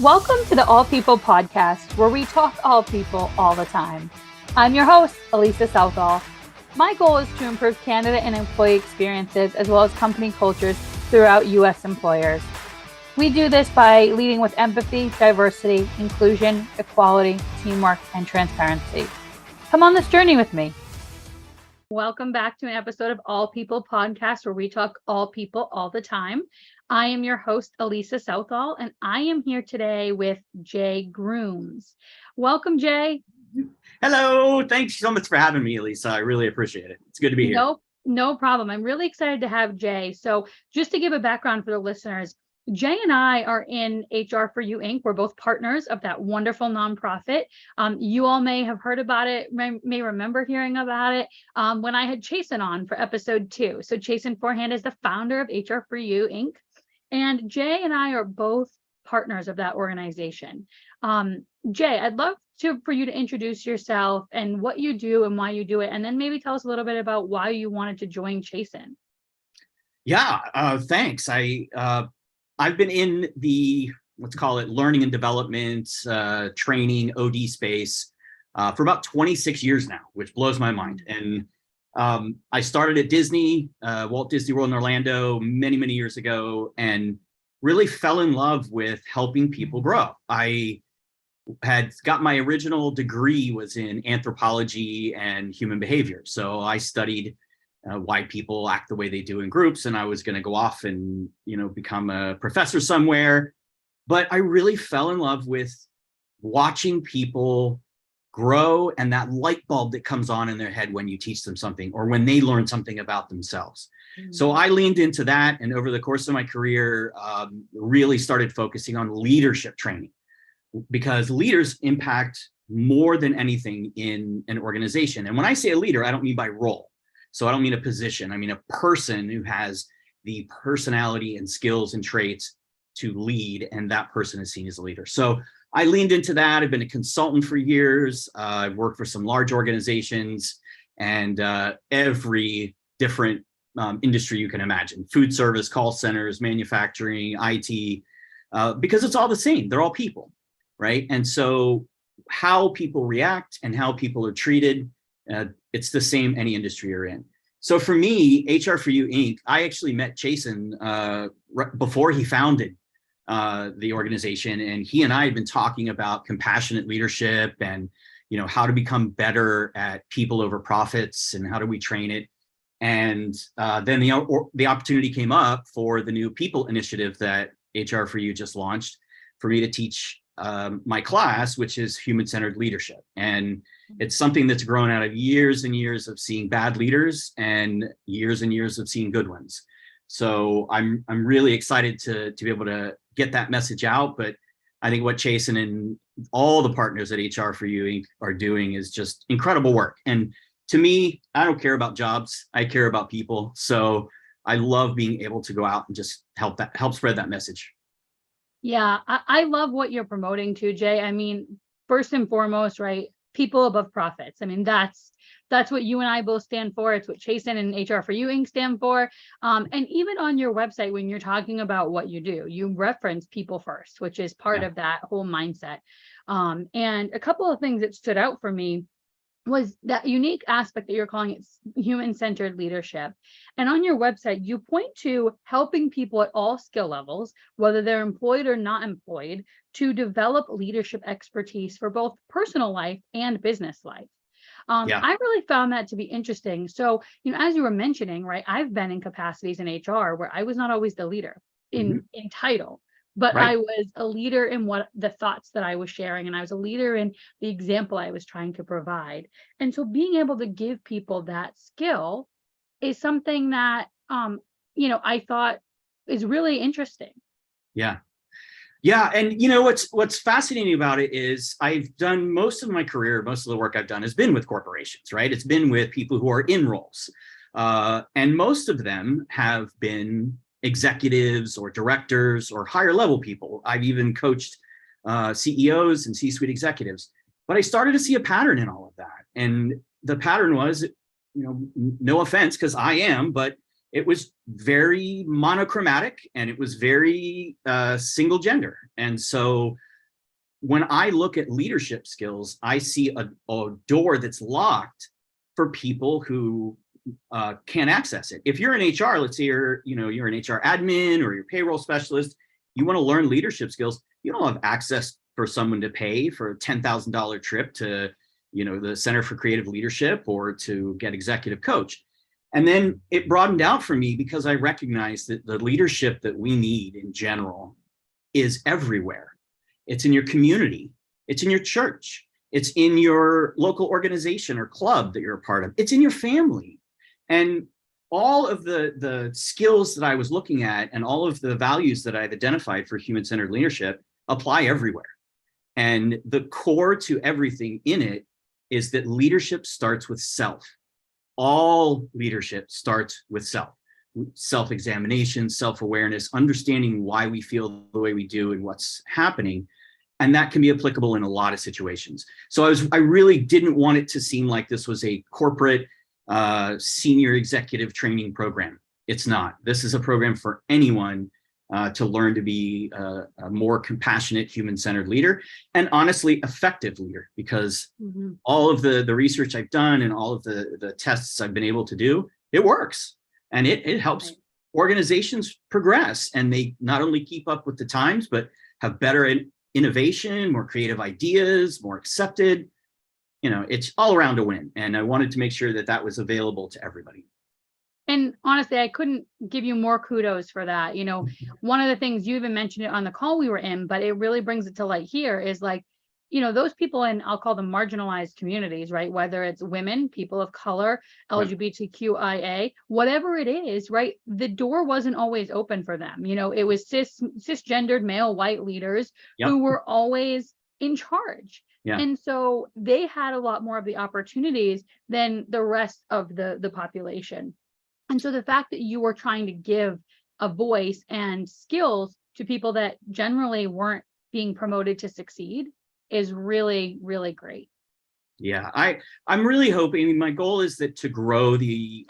Welcome to the All People podcast, where we talk all people all the time. I'm your host, Elisa Southall. My goal is to improve candidate and employee experiences as well as company cultures throughout U.S. employers. We do this by leading with empathy, diversity, inclusion, equality, teamwork, and transparency. Come on this journey with me. Welcome back to an episode of All People podcast, where we talk all people all the time. I am your host, Elisa Southall, and I am here today with Jay Grooms. Welcome, Jay. Hello. Thanks so much for having me, Elisa. I really appreciate it. It's good to be here. No problem. I'm really excited to have Jay. So just to give a background for the listeners, Jay and I are in HR for You, Inc. We're both partners of that wonderful nonprofit. You all may have heard about it, may remember hearing about it when I had Chasen on for episode 2. So Chasen Forehand is the founder of HR for You, Inc. And Jay and I are both partners of that organization. Jay, I'd love for you to introduce yourself and what you do and why you do it, and then maybe tell us a little bit about why you wanted to join Chasen. Yeah, thanks. I've been in the, let's call it learning and development, training, OD space for about 26 years now, which blows my mind. And I started at Disney, Walt Disney World in Orlando many, many years ago, and really fell in love with helping people grow. I had got my original degree was in anthropology and human behavior. So I studied why people act the way they do in groups, and I was going to go off and, become a professor somewhere. But I really fell in love with watching people grow and that light bulb that comes on in their head when you teach them something or when they learn something about themselves. Mm-hmm. So I leaned into that, and over the course of my career, really started focusing on leadership training, because leaders impact more than anything in an organization. And when I say a leader, I don't mean by role. So I don't mean a position. I mean a person who has the personality and skills and traits to lead, and that person is seen as a leader. So I leaned into that. I've been a consultant for years. I've worked for some large organizations and every different industry you can imagine: food service, call centers, manufacturing, IT, because it's all the same. They're all people, right? And so how people react and how people are treated, it's the same any industry you're in. So for me, HR for You, Inc., I actually met Chasen before he founded the organization, and he and I had been talking about compassionate leadership and how to become better at people over profits and how do we train it. And then the opportunity came up for the new people initiative that HR for You just launched, for me to teach my class, which is human-centered leadership. And it's something that's grown out of years and years of seeing bad leaders and years of seeing good ones. So I'm really excited to be able to get that message out. But I think what Chasen and all the partners at HR for You Inc. are doing is just incredible work. And to me, I don't care about jobs. I care about people. So I love being able to go out and just help spread that message. Yeah, I love what you're promoting too, Jay. I mean, first and foremost, right? People above profits. I mean, that's what you and I both stand for. It's what Chasen and HR for You Inc. stand for. And even on your website, when you're talking about what you do, you reference people first, which is part of that whole mindset. And a couple of things that stood out for me was that unique aspect that you're calling it human-centered leadership. And on your website, you point to helping people at all skill levels, whether they're employed or not employed, to develop leadership expertise for both personal life and business life. I really found that to be interesting. So, as you were mentioning, right, I've been in capacities in HR where I was not always the leader in title, but right. I was a leader in what the thoughts that I was sharing, and I was a leader in the example I was trying to provide. And so being able to give people that skill is something that, I thought is really interesting. Yeah. Yeah. And what's fascinating about it is I've done most of my career, most of the work I've done has been with corporations, right? It's been with people who are in roles. And most of them have been executives or directors or higher level people. I've even coached CEOs and C-suite executives. But I started to see a pattern in all of that. And the pattern was, no offense, because I am, but it was very monochromatic and it was very single gender. And so when I look at leadership skills, I see a door that's locked for people who can't access it. If you're in HR, let's say you're an HR admin or you're a payroll specialist, you want to learn leadership skills, you don't have access for someone to pay for a $10,000 trip to, the Center for Creative Leadership or to get executive coach. And then it broadened out for me because I recognized that the leadership that we need in general is everywhere. It's in your community. It's in your church. It's in your local organization or club that you're a part of. It's in your family. And all of the skills that I was looking at and all of the values that I've identified for human-centered leadership apply everywhere. And the core to everything in it is that leadership starts with self. All leadership starts with self-examination, self-awareness, understanding why we feel the way we do and what's happening. And that can be applicable in a lot of situations. So I really didn't want it to seem like this was a corporate senior executive training program. It's not. This is a program for anyone to learn to be a more compassionate, human-centered leader, and honestly, effective leader, because all of the research I've done and all of the tests I've been able to do, it works. And it helps organizations progress. And they not only keep up with the times, but have better innovation, more creative ideas, more accepted. It's all around a win. And I wanted to make sure that that was available to everybody. And honestly, I couldn't give you more kudos for that. One of the things you even mentioned it on the call we were in, but it really brings it to light here is like, those people in, I'll call them marginalized communities, right? Whether it's women, people of color, LGBTQIA, whatever it is, right? The door wasn't always open for them. It was cisgendered male white leaders who were always in charge. Yeah. And so they had a lot more of the opportunities than the rest of the population. And so the fact that you were trying to give a voice and skills to people that generally weren't being promoted to succeed is really, really great. Yeah, I'm really hoping, my goal is that to grow the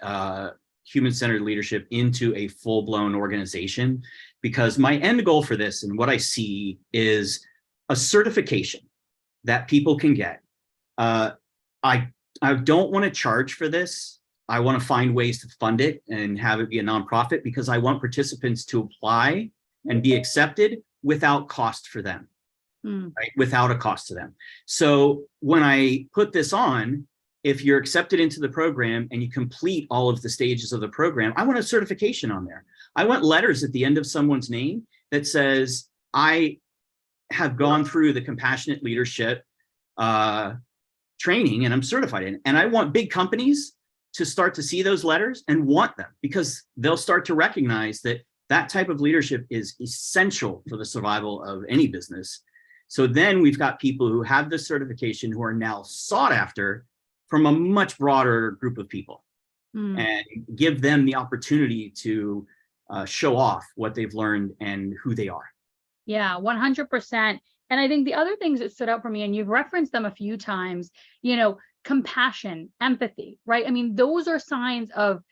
human-centered leadership into a full-blown organization, because my end goal for this and what I see is a certification that people can get. I don't want to charge for this. I want to find ways to fund it and have it be a nonprofit, because I want participants to apply and be accepted without cost for them, right? Without a cost to them. So when I put this on, if you're accepted into the program and you complete all of the stages of the program, I want a certification on there. I want letters at the end of someone's name that says, I have gone through the compassionate leadership training and I'm certified in it. And I want big companies to start to see those letters and want them, because they'll start to recognize that that type of leadership is essential for the survival of any business. So then we've got people who have this certification who are now sought after from a much broader group of people, and give them the opportunity to show off what they've learned and who they are. Yeah, 100%. And I think the other things that stood out for me, and you've referenced them a few times, compassion, empathy, right? I mean, those are signs of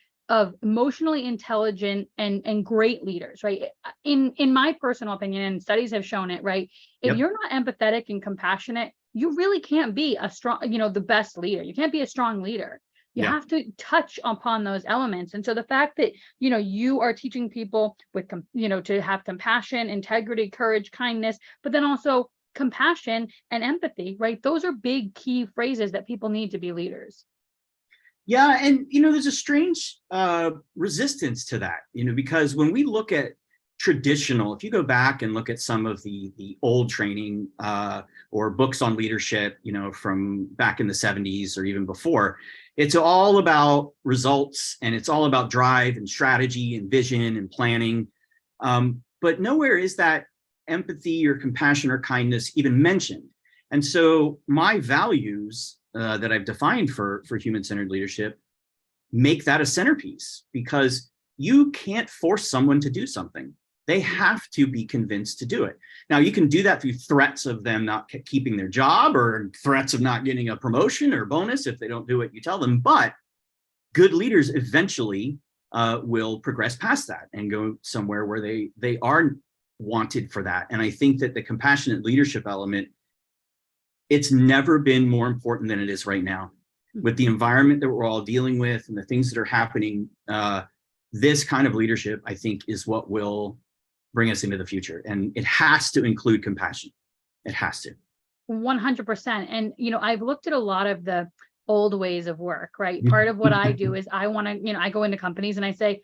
emotionally intelligent and great leaders, right? In my personal opinion, and studies have shown it, right? If you're not empathetic and compassionate, you really can't be a strong, the best leader. You can't be a strong leader. You have to touch upon those elements. And so the fact that, you are teaching people with, to have compassion, integrity, courage, kindness, but then also compassion and empathy, right? Those are big key phrases that people need to be leaders. Yeah. And, there's a strange resistance to that, because when we look at traditional, if you go back and look at some of the old training or books on leadership, from back in the 70s or even before, it's all about results and it's all about drive and strategy and vision and planning. But nowhere is that empathy or compassion or kindness even mentioned. And so my values that I've defined for human-centered leadership make that a centerpiece, because you can't force someone to do something. They have to be convinced to do it. Now, you can do that through threats of them not keeping their job or threats of not getting a promotion or bonus if they don't do what you tell them. But good leaders eventually will progress past that and go somewhere where they are wanted for that. And I think that the compassionate leadership element, it's never been more important than it is right now. With the environment that we're all dealing with and the things that are happening, this kind of leadership, I think, is what will bring us into the future. And it has to include compassion. It has to. 100%. And, I've looked at a lot of the old ways of work, right? Part of what I do is I want to, I go into companies and I say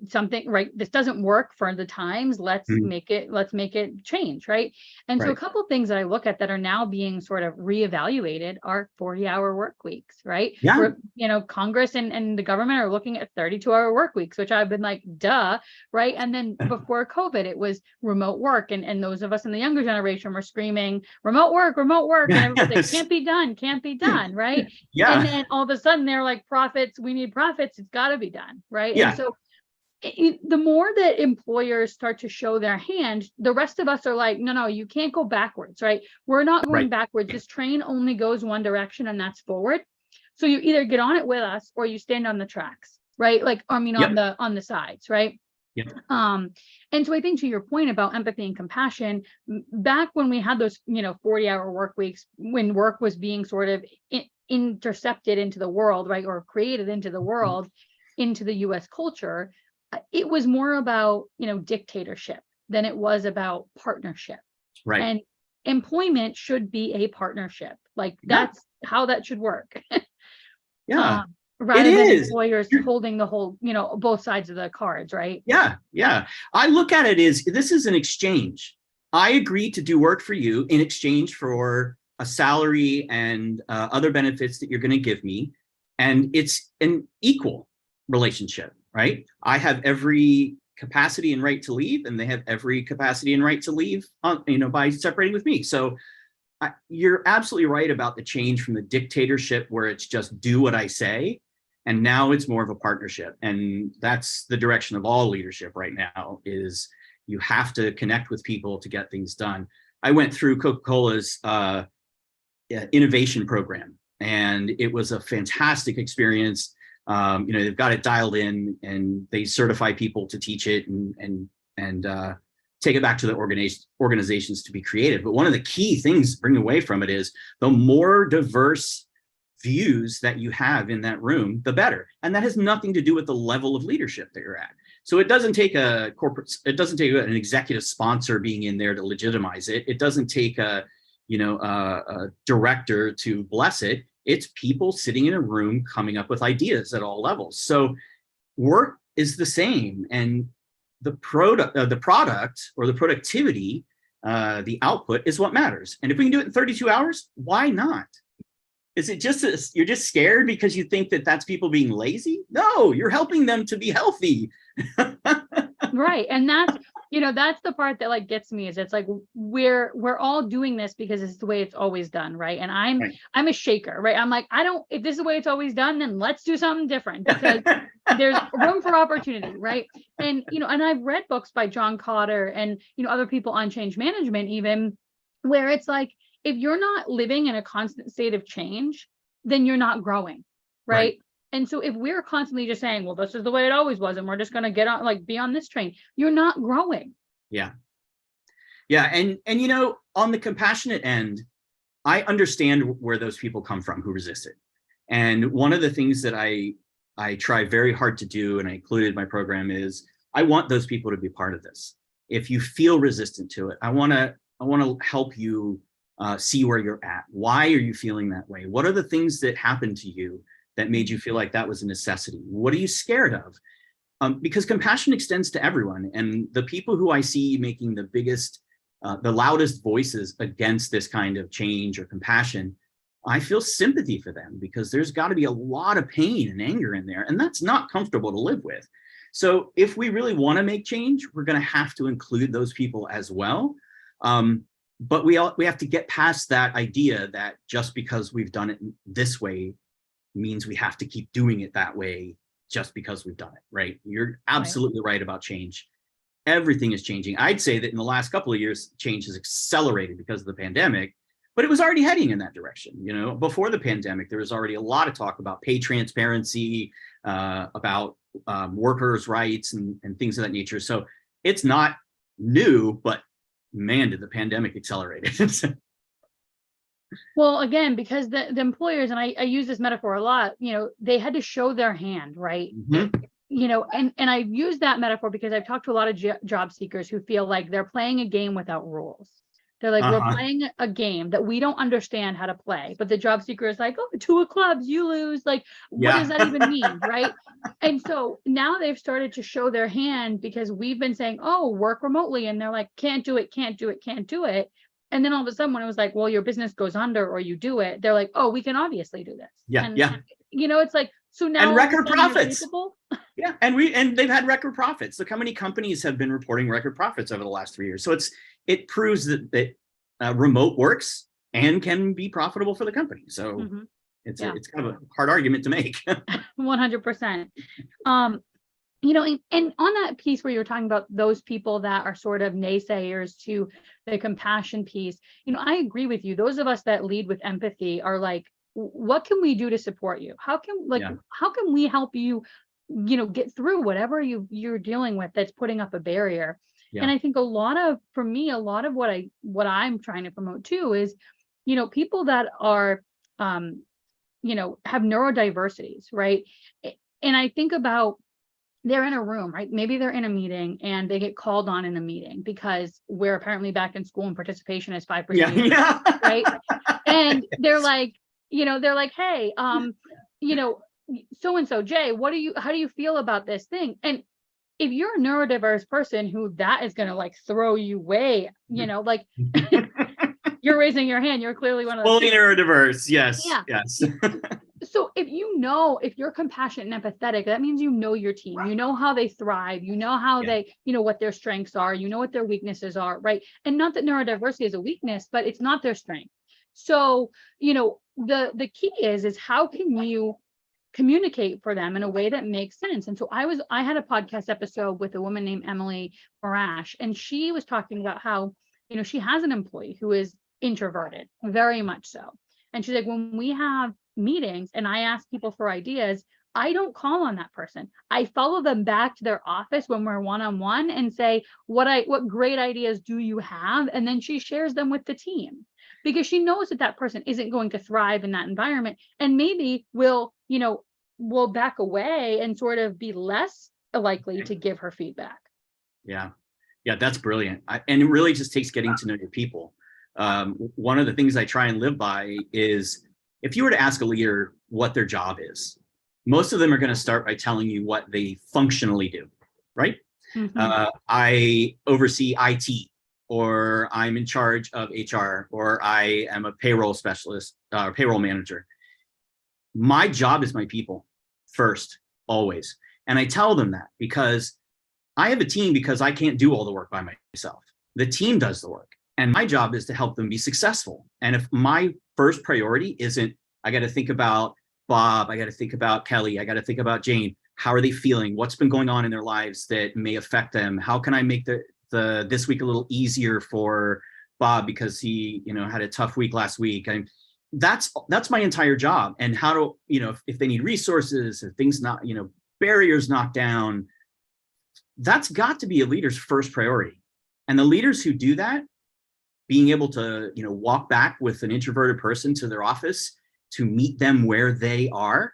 something, right? This doesn't work for the times. Let's make it change, right? And so a couple of things that I look at that are now being sort of reevaluated are 40-hour work weeks, right? Yeah. Where, Congress and the government are looking at 32-hour work weeks, which I've been like, duh, right? And then before COVID, it was remote work. And those of us in the younger generation were screaming, remote work. And everybody's like, can't be done, right? Yeah. And then all of a sudden they're like, profits, we need profits. It's got to be done, right? Yeah. And so the more that employers start to show their hand, the rest of us are like, no, you can't go backwards, right? We're not going backwards. This train only goes one direction, and that's forward. So you either get on it with us or you stand on the tracks, right? Like, on the sides, right? Yep. And so I think, to your point about empathy and compassion, back when we had those, 40-hour work weeks, when work was being sort of intercepted into the world, right? Or created into the world, into the US culture, it was more about, dictatorship than it was about partnership. Right. And employment should be a partnership. Like, that's how that should work. Yeah. Rather than employers holding the whole, both sides of the cards, right? Yeah. Yeah. I look at it as, this is an exchange. I agree to do work for you in exchange for a salary and other benefits that you're going to give me. And it's an equal relationship. Right? I have every capacity and right to leave, and they have every capacity and right to leave, by separating with me. So you're absolutely right about the change from the dictatorship where it's just do what I say. And now it's more of a partnership. And that's the direction of all leadership right now, is you have to connect with people to get things done. I went through Coca-Cola's innovation program, and it was a fantastic experience. They've got it dialed in, and they certify people to teach it and take it back to the organizations to be creative. But one of the key things to bring away from it is the more diverse views that you have in that room, the better. And that has nothing to do with the level of leadership that you're at. So it doesn't take an executive sponsor being in there to legitimize it. It doesn't take a director to bless it. It's people sitting in a room coming up with ideas at all levels. So work is the same, and the product or the productivity, the output is what matters. And if we can do it in 32 hours, why not? Is it just you're just scared because you think that that's people being lazy? No, you're helping them to be healthy. Right. And that's the part that like gets me, is it's like we're all doing this because it's the way it's always done, right? And I'm a shaker, right? I'm like, if this is the way it's always done, then let's do something different, because there's room for opportunity, right? And and I've read books by John Cotter and other people on change management, even, where it's like, if you're not living in a constant state of change, then you're not growing, right? And so if we're constantly just saying, well, this is the way it always was, and we're just going to get on, like, be on this train, you're not growing. Yeah. Yeah. And on the compassionate end, I understand where those people come from who resist it. And one of the things that I try very hard to do, and I included in my program, is I want those people to be part of this. If you feel resistant to it, I want to help you see where you're at. Why are you feeling that way? What are the things that happened to you that made you feel like that was a necessity? What are you scared of? Because compassion extends to everyone. And the people who I see making the biggest, the loudest voices against this kind of change or compassion, I feel sympathy for them, because there's got to be a lot of pain and anger in there. And that's not comfortable to live with. So if we really want to make change, we're going to have to include those people as well. But we have to get past that idea that just because we've done it this way means we have to keep doing it that way just because we've done it, right? You're absolutely right about change. Everything is changing. I'd say that in the last couple of years, change has accelerated because of the pandemic. But it was already heading in that direction. You know, before the pandemic, there was already a lot of talk about pay transparency, about workers' rights and things of that nature. So it's not new, but man, did the pandemic accelerate it. Well, again, because the employers, and I use this metaphor a lot, they had to show their hand, right? Mhm. And I use that metaphor because I've talked to a lot of job seekers who feel like they're playing a game without rules. They're like, we're Uh-huh. playing a game that we don't understand how to play, but the job seeker is like, oh, two of clubs, you lose. Like, what does Yeah. that even mean, right? And so now they've started to show their hand because we've been saying, oh, work remotely, and they're like, can't do it, can't do it, can't do it. And then all of a sudden, when it was like, well, your business goes under or you do it, they're like, oh, we can obviously do this. Yeah. And Yeah. it's like, so now And all of a record sudden you're profits. capable. Yeah. And they've had record profits. Look how many companies have been reporting record profits over the last 3 years. So it proves that remote works and can be profitable for the company. So Mhm. it's Yeah. it's kind of a hard argument to make. 100%. And on that piece where you're talking about those people that are sort of naysayers to the compassion piece, I agree with you. Those of us that lead with empathy are like, what can we do to support you? How can Yeah. we help you, get through whatever you're dealing with that's putting up a barrier? Yeah. And I think for me, a lot of what I'm trying to promote too is, people that are, have neurodiversities, right? And I think about, they're in a room, right? Maybe they're in a meeting and they get called on in a meeting because we're apparently back in school and participation is 5%, Yeah. Yeah. right? And they're like, hey, so and so, Jay, how do you feel about this thing? And if you're a neurodiverse person who that is going to like throw you way, like you're raising your hand, you're clearly one of those Fully people. neurodiverse. Yes. Yeah. Yes. So if you're compassionate and empathetic, that means your team, how they thrive, how Yeah. they, what their strengths are, what their weaknesses are, right? And not that neurodiversity is a weakness, but it's not their strength. So, the key is how can you communicate for them in a way that makes sense? And so I had a podcast episode with a woman named Emily Morash, and she was talking about how, she has an employee who is introverted, very much so. And she's like, when we have meetings and I ask people for ideas, I don't call on that person. I follow them back to their office when we're one-on-one and say, what great ideas do you have? And then she shares them with the team because she knows that person isn't going to thrive in that environment and maybe will back away and sort of be less likely to give her feedback. Yeah. Yeah. That's brilliant. And it really just takes getting to know your people. One of the things I try and live by is if you were to ask a leader what their job is, most of them are going to start by telling you what they functionally do, right? Mm-hmm. I oversee IT, or I'm in charge of HR, or I am a payroll specialist, payroll manager. My job is my people first, always. And I tell them that because I have a team because I can't do all the work by myself. The team does the work. And my job is to help them be successful. And if my first priority isn't, I got to think about Bob, I got to think about Kelly, I got to think about Jane. How are they feeling? What's been going on in their lives that may affect them? How can I make this week a little easier for Bob because he, had a tough week last week? And that's my entire job. And how to, if they need resources, if things not, barriers knocked down, that's got to be a leader's first priority. And the leaders who do that, being able to, walk back with an introverted person to their office to meet them where they are,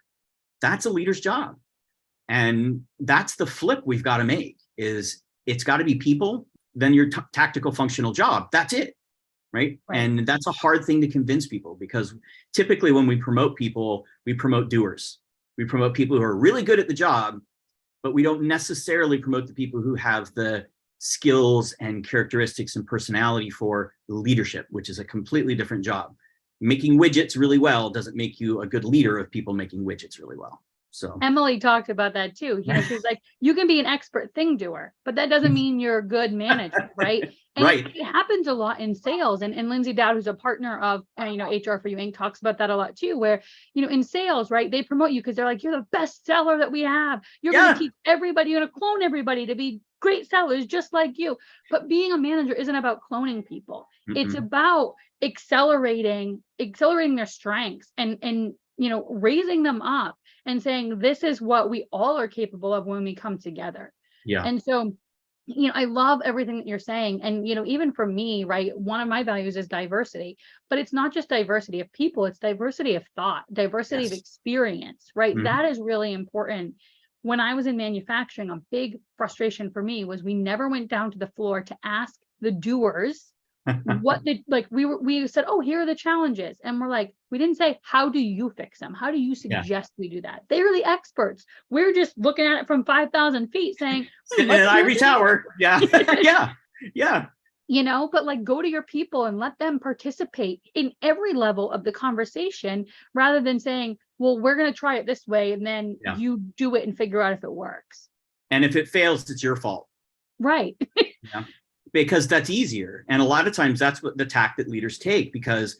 that's a leader's job. And that's the flip we've got to make is it's got to be people, then your tactical functional job. That's it. Right? And that's a hard thing to convince people because typically when we promote people, we promote doers. We promote people who are really good at the job, but we don't necessarily promote the people who have the skills and characteristics and personality for leadership, which is a completely different job. Making widgets really well doesn't make you a good leader of people making widgets really well. So Emily talked about that too. She's like, you can be an expert thing doer, but that doesn't mean you're a good manager, right? And right. It happens a lot in sales. And Lindsay Dowd, who's a partner of, HR for You Inc., talks about that a lot too, where, in sales, right, they promote you because they're like, you're the best seller that we have. You're going to teach everybody, you're going to clone everybody to be great sellers just like you. But being a manager isn't about cloning people. Mm-hmm. It's about accelerating their strengths and raising them up and saying, this is what we all are capable of when we come together. Yeah. And so, I love everything that you're saying. And, even for me, right, one of my values is diversity, but it's not just diversity of people, it's diversity of thought, diversity of Yes. experience, right? Mhm. That is really important. When I was in manufacturing, a big frustration for me was we never went down to the floor to ask the doers what did, like, we said, oh, here are the challenges. And we're like, we didn't say, how do you fix them? How do you Yeah. suggest we do that? They're the experts. We're just looking at it from 5,000 feet saying, Sitting in an ivory tower. Yeah. Yeah. Yeah. but like, go to your people and let them participate in every level of the conversation rather than saying, well, we're going to try it this way. And then Yeah. you do it and figure out if it works. And if it fails, it's your fault. Right. Yeah. Because that's easier. And a lot of times that's what the tack that leaders take, because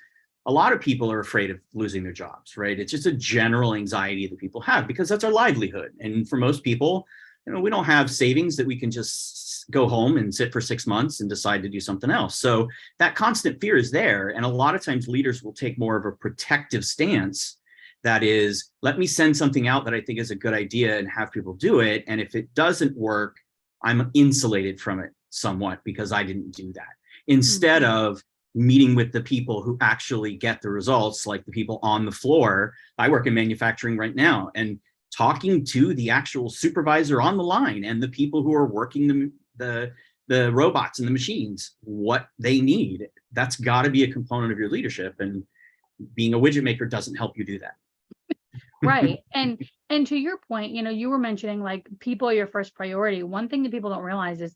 a lot of people are afraid of losing their jobs, right? It's just a general anxiety that people have because that's our livelihood. And for most people, we don't have savings that we can just go home and sit for 6 months and decide to do something else. So that constant fear is there. And a lot of times leaders will take more of a protective stance. That is, let me send something out that I think is a good idea and have people do it. And if it doesn't work, I'm insulated from it somewhat because I didn't do that. Instead of meeting with the people who actually get the results, like the people on the floor. I work in manufacturing right now, and talking to the actual supervisor on the line and the people who are working the robots and the machines, what they need. That's got to be a component of your leadership. And being a widget maker doesn't help you do that. Right. And to your point, you were mentioning like people are your first priority. One thing that people don't realize is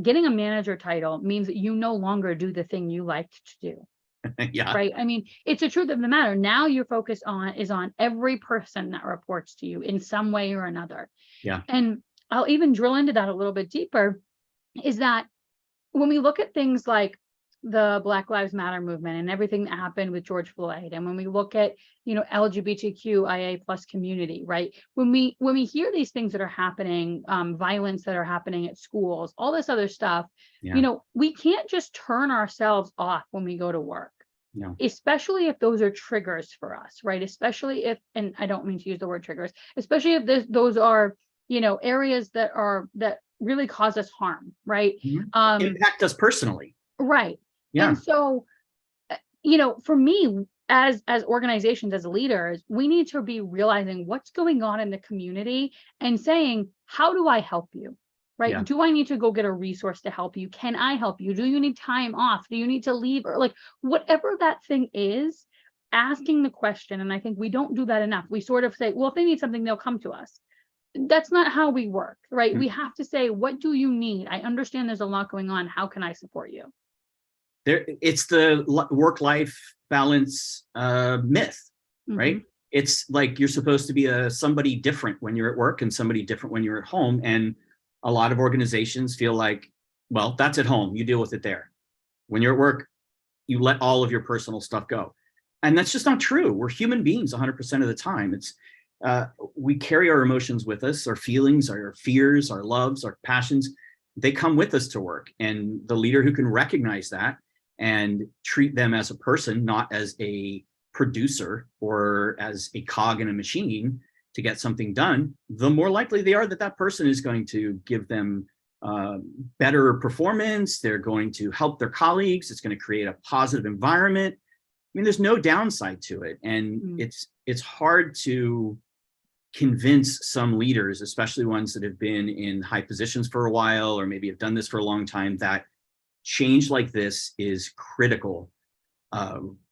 getting a manager title means that you no longer do the thing you liked to do. Yeah. Right. I mean, it's the truth of the matter. Now your focus is on every person that reports to you in some way or another. Yeah. And I'll even drill into that a little bit deeper, is that when we look at things like the Black Lives Matter movement and everything that happened with George Floyd, and when we look at LGBTQIA plus community, right? When we hear these things that are happening, violence that are happening at schools, all this other stuff, we can't just turn ourselves off when we go to work. No. Especially if those are triggers for us, right? Especially if, and I don't mean to use the word triggers, especially if those are areas that really cause us harm, right? Impact us personally. Right. Yeah. And so, for me, as organizations, as leaders, we need to be realizing what's going on in the community and saying, how do I help you? Right? Yeah. Do I need to go get a resource to help you? Can I help you? Do you need time off? Do you need to leave? Or like whatever that thing is, asking the question. And I think we don't do that enough. We sort of say, well, if they need something, they'll come to us. That's not how we work, right? We have to say, what do you need? I understand there's a lot going on. How can I support you? It's the work-life balance myth, right? It's like you're supposed to be somebody different when you're at work and somebody different when you're at home. And a lot of organizations feel like, well, that's at home. You deal with it there. When you're at work, you let all of your personal stuff go. And that's just not true. We're human beings 100% of the time. It's we carry our emotions with us, our feelings, our fears, our loves, our passions. They come with us to work. And the leader who can recognize that and treat them as a person, not as a producer or as a cog in a machine to get something done, the more likely they are that person is going to give them better performance. They're going to help their colleagues. It's going to create a positive environment. I mean, there's no downside to it. And it's hard to convince some leaders, especially ones that have been in high positions for a while, or maybe have done this for a long time, that change like this is critical,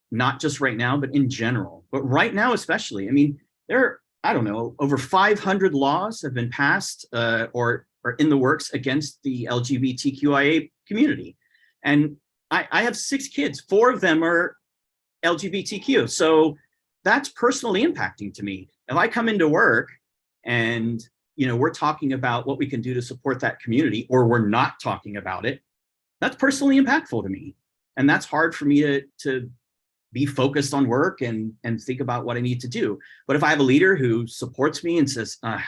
not just right now, but in general. But right now, especially, I mean, there are, I don't know, over 500 laws have been passed or are in the works against the LGBTQIA community. And I have 6 kids, 4 of them are LGBTQ. So that's personally impacting to me. If I come into work and, we're talking about what we can do to support that community, or we're not talking about it, that's personally impactful to me. And that's hard for me to be focused on work and think about what I need to do. But if I have a leader who supports me and says, I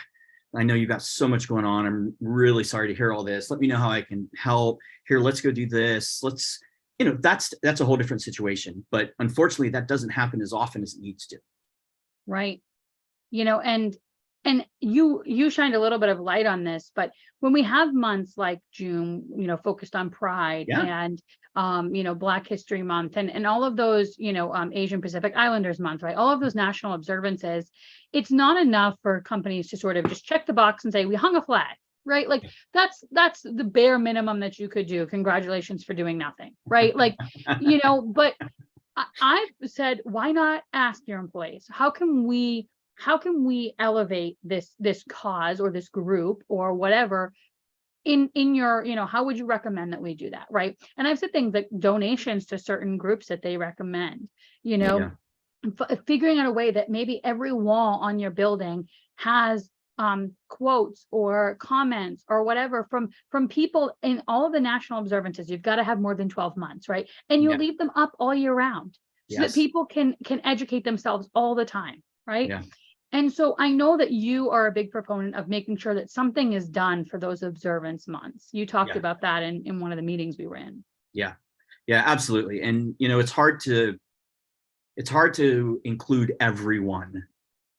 know you've got so much going on. I'm really sorry to hear all this. Let me know how I can help. Here, let's go do this. Let's that's a whole different situation. But unfortunately, that doesn't happen as often as it needs to. Right. And you shined a little bit of light on this, but when we have months like June, focused on Pride Yeah. and Black History Month and all of those, Asian Pacific Islanders Month, right? All of those national observances, it's not enough for companies to sort of just check the box and say, we hung a flag, right? Like that's the bare minimum that you could do. Congratulations for doing nothing, right? Like, but I've said, why not ask your employees, how can we elevate this cause or this group or whatever in your, how would you recommend that we do that, right? And I've said things like donations to certain groups that they recommend, Yeah. figuring out a way that maybe every wall on your building has quotes or comments or whatever from people in all of the national observances. You've got to have more than 12 months, right? And you Yeah. leave them up all year round so that Yes. people can educate themselves all the time, right? Yeah. And so I know that you are a big proponent of making sure that something is done for those observance months. You talked Yeah. about that in one of the meetings we were in. Yeah. Yeah, absolutely. And it's hard to include everyone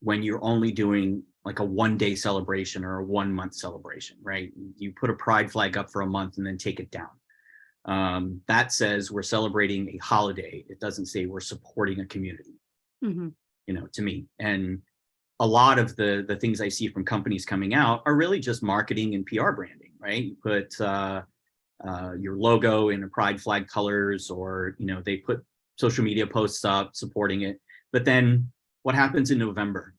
when you're only doing like a 1-day celebration or a 1-month celebration, right? You put a pride flag up for a month and then take it down. That says we're celebrating a holiday. It doesn't say we're supporting a community, Mm-hmm. to me. And a lot of the things I see from companies coming out are really just marketing and PR branding, right? You put your logo in a pride flag colors, or they put social media posts up supporting it. But then what happens in November,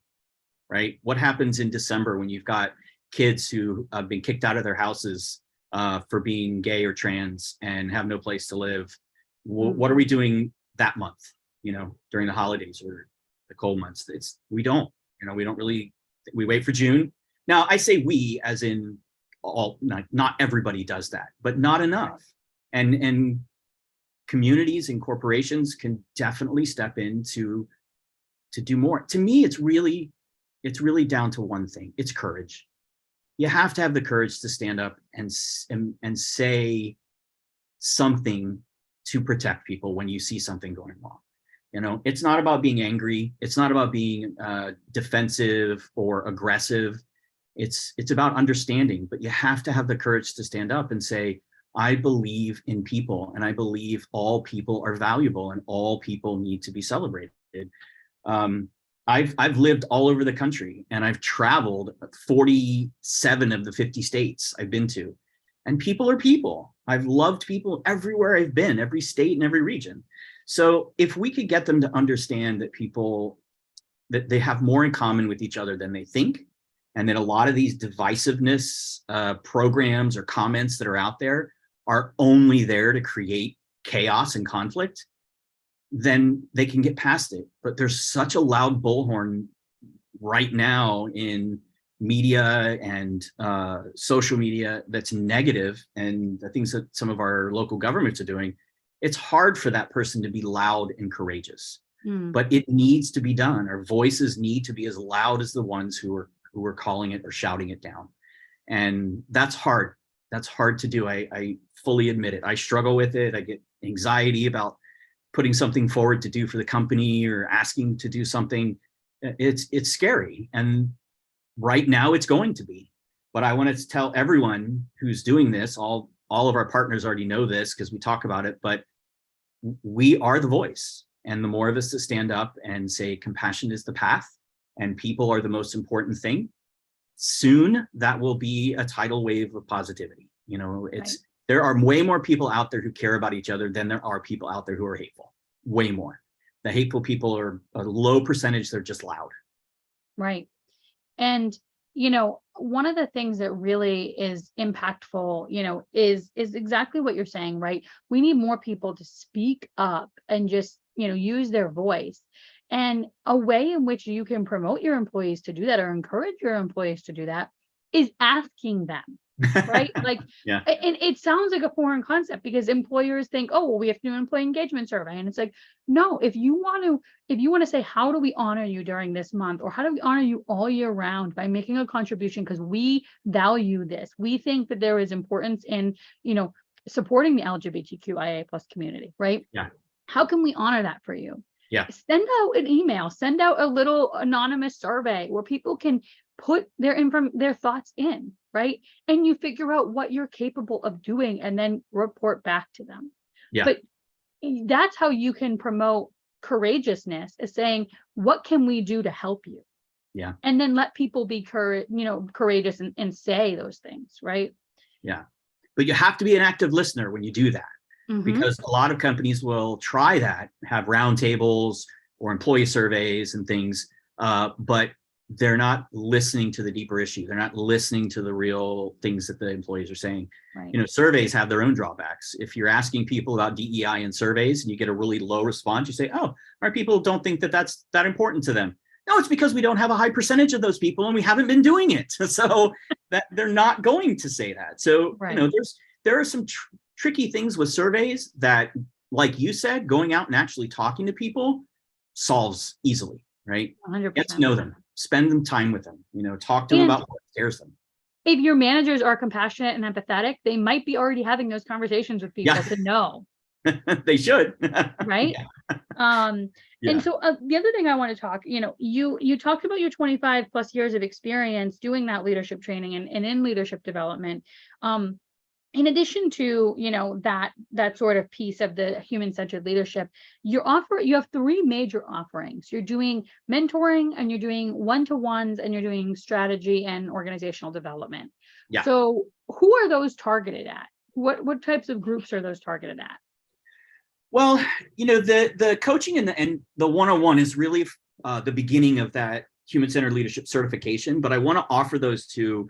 right? What happens in December when you've got kids who have been kicked out of their houses for being gay or trans and have no place to live? What are we doing that month, during the holidays or the cold months? We don't really, we wait for June. Now I say we as in not everybody does that, but not enough. And communities and corporations can definitely step in to do more. To me, it's really down to one thing. It's courage. You have to have the courage to stand up and say something to protect people when you see something going wrong. It's not about being angry. It's not about being defensive or aggressive. It's about understanding, but you have to have the courage to stand up and say, I believe in people, and I believe all people are valuable and all people need to be celebrated. I've lived all over the country, and I've traveled 47 of the 50 states I've been to, and people are people. I've loved people everywhere I've been, every state and every region. So if we could get them to understand that they have more in common with each other than they think, and that a lot of these divisiveness programs or comments that are out there are only there to create chaos and conflict, then they can get past it. But there's such a loud bullhorn right now in media and social media that's negative, and the things that some of our local governments are doing. It's hard for that person to be loud and courageous, but it needs to be done. Our voices need to be as loud as the ones who are calling it or shouting it down. And that's hard. That's hard to do. I fully admit it. I struggle with it. I get anxiety about putting something forward to do for the company or asking to do something. It's scary. And right now it's going to be. But I want to tell everyone who's doing this, all of our partners already know this because we talk about it, but we are the voice. And the more of us that stand up and say compassion is the path and people are the most important thing, soon that will be a tidal wave of positivity. Right. There are way more people out there who care about each other than there are people out there who are hateful. Way more. The hateful people are a low percentage. They're just loud. Right. And one of the things that really is impactful, is exactly what you're saying, right? We need more people to speak up and just, use their voice. And a way in which you can promote your employees to do that or encourage your employees to do that is asking them, right? Like, yeah. And it sounds like a foreign concept because employers think, oh, well, we have to do an employee engagement survey. And it's like, no, if you want to say, how do we honor you during this month? Or how do we honor you all year round by making a contribution? Because we value this. We think that there is importance in, supporting the LGBTQIA plus community, right? Yeah. How can we honor that for you? Yeah. Send out an email, send out a little anonymous survey where people can put their thoughts in, right? And you figure out what you're capable of doing and then report back to them. Yeah. But that's how you can promote courageousness, is saying, what can we do to help you? Yeah. And then let people be courageous and say those things, right? Yeah. But you have to be an active listener when you do that, because a lot of companies will try that, have roundtables or employee surveys and things, but they're not listening to the deeper issue. They're not listening to the real things that the employees are saying. Right. You know, surveys have their own drawbacks. If you're asking people about DEI in surveys and you get a really low response, you say, oh, our people don't think that that's that important to them. No, it's because we don't have a high percentage of those people and we haven't been doing it. So that they're not going to say that. So, Right. you know, there are some tricky things with surveys that, like you said, going out and actually talking to people solves easily, right? 100%. Get to know them, spend them time with them, you know, talk to them about what scares them. If your managers are compassionate and empathetic, they might be already having those conversations with people to know. They should. Right. Yeah. And so the other thing I want to talk, you talked about your 25 plus years of experience doing that leadership training and in leadership development. In addition to, that sort of piece of the human-centered leadership, you have three major offerings. You're doing mentoring, and you're doing one-to-ones, and you're doing strategy and organizational development. Yeah. So who are those targeted at? What types of groups are those targeted at? Well, the coaching and the one-on-one is really the beginning of that human-centered leadership certification, but I want to offer those to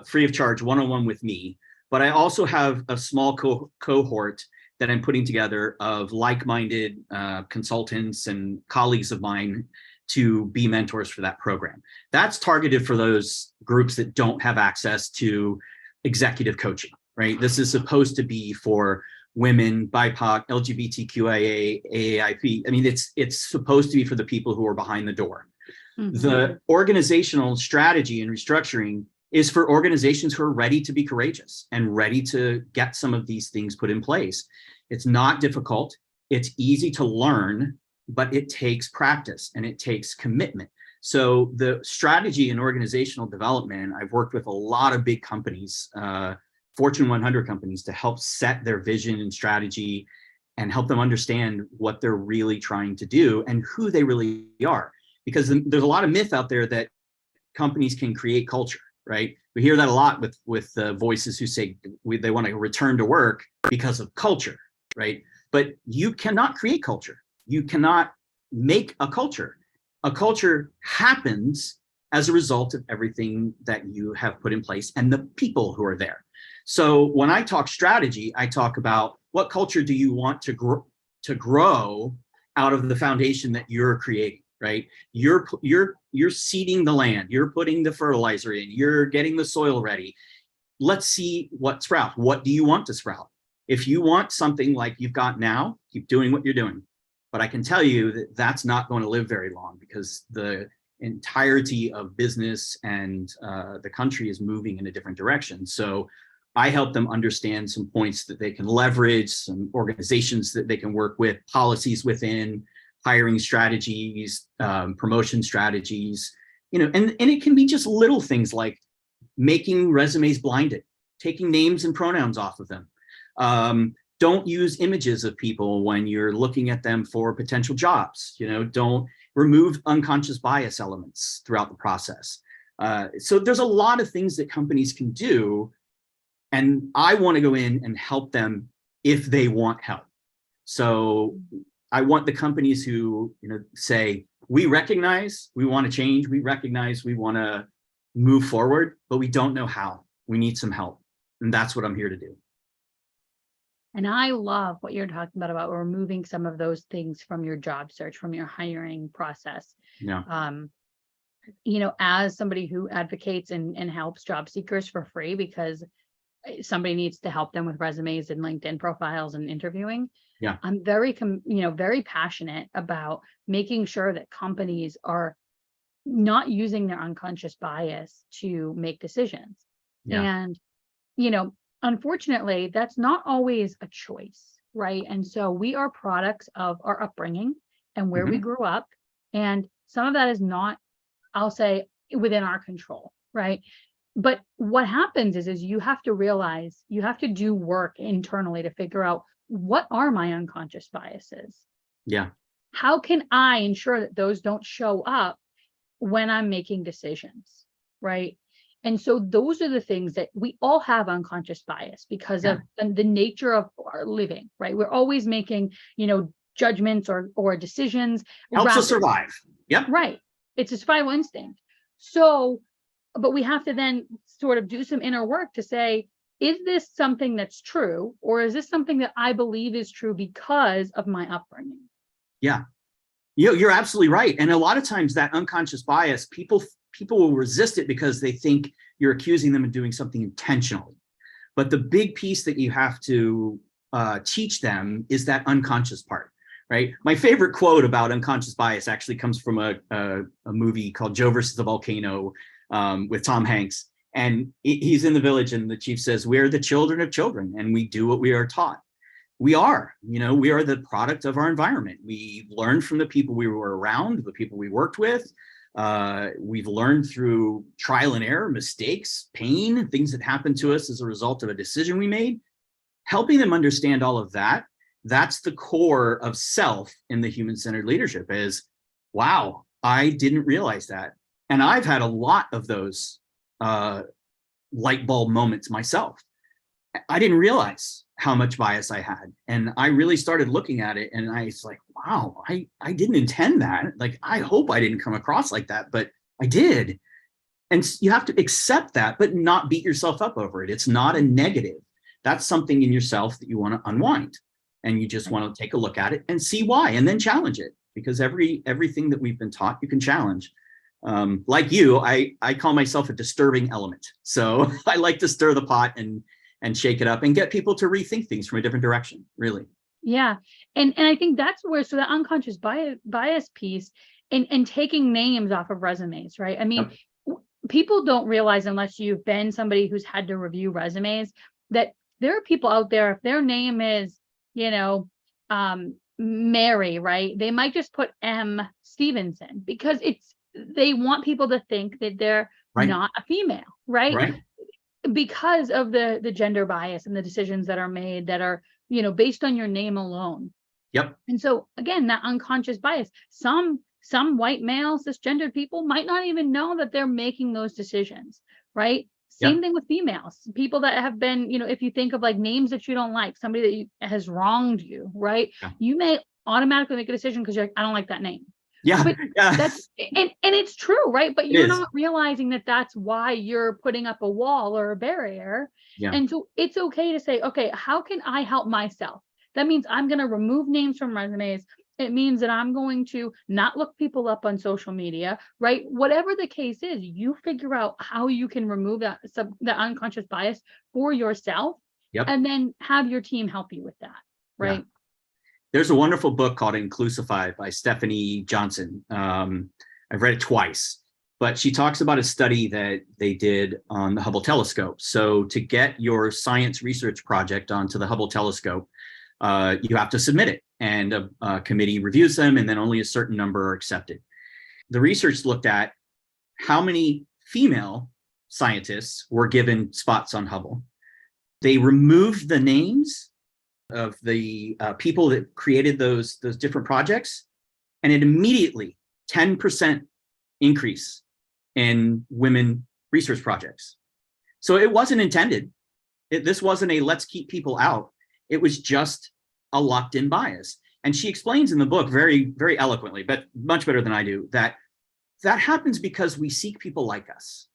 free of charge one-on-one with me. But I also have a small cohort that I'm putting together of like-minded consultants and colleagues of mine to be mentors for that program. That's targeted for those groups that don't have access to executive coaching, right? This is supposed to be for women, BIPOC, LGBTQIA, AAIP. I mean, it's supposed to be for the people who are behind the door. The organizational strategy and restructuring is for organizations who are ready to be courageous and ready to get some of these things put in place. It's not difficult. It's easy to learn, but it takes practice and it takes commitment. So the strategy and organizational development, I've worked with a lot of big companies, Fortune 100 companies, to help set their vision and strategy and help them understand what they're really trying to do and who they really are. Because there's a lot of myth out there that companies can create culture, right? We hear that a lot with voices who say they want to return to work because of culture, right? But you cannot create culture. You cannot make a culture. A culture happens as a result of everything that you have put in place and the people who are there. So when I talk strategy, I talk about what culture do you want to grow out of the foundation that you're creating, right? You're seeding the land, you're putting the fertilizer in, you're getting the soil ready. Let's see what sprouts. What do you want to sprout? If you want something like you've got now, keep doing what you're doing. But I can tell you that that's not going to live very long, because the entirety of business and the country is moving in a different direction. So I help them understand some points that they can leverage, some organizations that they can work with, policies within, hiring strategies, promotion strategies, and it can be just little things like making resumes blinded, taking names and pronouns off of them. Don't use images of people when you're looking at them for potential jobs. Don't remove unconscious bias elements throughout the process. So there's a lot of things that companies can do, and I want to go in and help them if they want help. So I want the companies who say, we recognize we want to change, we recognize we want to move forward, but we don't know how. We need some help, and that's what I'm here to do. And I love what you're talking about removing some of those things from your job search, from your hiring process. Yeah. As somebody who advocates and helps job seekers for free because somebody needs to help them with resumes and LinkedIn profiles and interviewing. Yeah. I'm very passionate about making sure that companies are not using their unconscious bias to make decisions. Yeah. And, unfortunately, that's not always a choice, right? And so we are products of our upbringing and where we Mhm. grew up. And some of that is not, I'll say, within our control, right? But what happens is you have to realize, you have to do work internally to figure out, what are my unconscious biases? Yeah. How can I ensure that those don't show up when I'm making decisions, right? And so those are the things that we all have unconscious bias because Yeah. of the nature of our living, right? We're always making, judgments or decisions Helps us rapidly, survive. Yep. right? It's a survival instinct. So, but we have to then sort of do some inner work to say, is this something that's true, or is this something that I believe is true because of my upbringing? Yeah. You're absolutely right. And a lot of times that unconscious bias, people will resist it because they think you're accusing them of doing something intentionally. But the big piece that you have to teach them is that unconscious part, right? My favorite quote about unconscious bias actually comes from a movie called Joe versus the Volcano with Tom Hanks. And he's in the village and the chief says, we're the children of children and we do what we are taught. We are the product of our environment. We learned from the people we were around, the people we worked with. We've learned through trial and error, mistakes, pain, things that happened to us as a result of a decision we made. Helping them understand all of that, that's the core of self in the human-centered leadership is, wow, I didn't realize that. And I've had a lot of those light bulb moments myself. I didn't realize how much bias I had. And I really started looking at it and I was like, wow, I didn't intend that. Like, I hope I didn't come across like that, but I did. And you have to accept that, but not beat yourself up over it. It's not a negative. That's something in yourself that you want to unwind. And you just want to take a look at it and see why, and then challenge it. Because everything that we've been taught, you can challenge. Like you, I call myself a disturbing element. So I like to stir the pot and shake it up and get people to rethink things from a different direction, really. Yeah. And I think that's where, so the unconscious bias piece and taking names off of resumes, right? I mean, Yep. people don't realize, unless you've been somebody who's had to review resumes, that there are people out there, if their name is, Mary, right? They might just put M. Stevenson because they want people to think that they're Right. not a female, right? Right. Because of the gender bias and the decisions that are made that are, based on your name alone. Yep. And so again, that unconscious bias, some white males, cisgendered people might not even know that they're making those decisions, right? Same Yep. thing with females, people that have been, if you think of like names that you don't like, somebody that has wronged you, right? Yeah. You may automatically make a decision because you're like, I don't like that name. Yeah. But Yeah. that's and it's true, right? But It you're is. not realizing that that's why you're putting up a wall or a barrier. Yeah. And so it's okay to say, okay, how can I help myself? That means I'm going to remove names from resumes. It means that I'm going to not look people up on social media, right? Whatever the case is, you figure out how you can remove that unconscious bias for yourself, Yep. and then have your team help you with that, right? Yeah. There's a wonderful book called Inclusify by Stephanie Johnson. I've read it twice, but she talks about a study that they did on the Hubble telescope. So to get your science research project onto the Hubble telescope, you have to submit it, and a committee reviews them, and then only a certain number are accepted. The research looked at how many female scientists were given spots on Hubble. They removed the names of the people that created those different projects, and it immediately 10% increase in women research projects. So it wasn't intended. This wasn't a let's keep people out. It was just a locked-in bias. And she explains in the book very, very eloquently, but much better than I do, that happens because we seek people like us,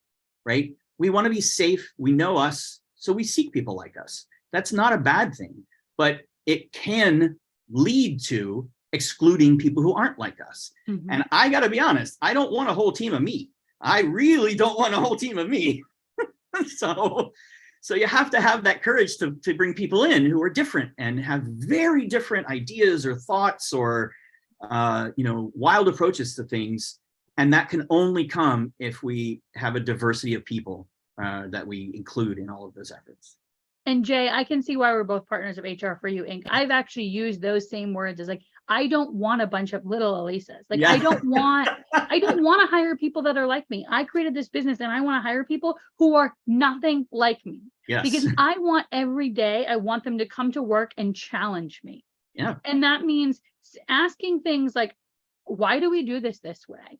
right? We want to be safe. We know us, so we seek people like us. That's not a bad thing, but it can lead to excluding people who aren't like us. Mhm. And I got to be honest, I don't want a whole team of me. I really don't want a whole team of me. So you have to have that courage to bring people in who are different and have very different ideas or thoughts or wild approaches to things. And that can only come if we have a diversity of people that we include in all of those efforts. And Jay, I can see why we're both partners of HR for You Inc. I've actually used those same words as like, I don't want a bunch of little Elisas. Like, Yeah. I don't want to hire people that are like me. I created this business and I want to hire people who are nothing like me. Yes. Because I want every day, I want them to come to work and challenge me. Yeah. And that means asking things like, why do we do this way?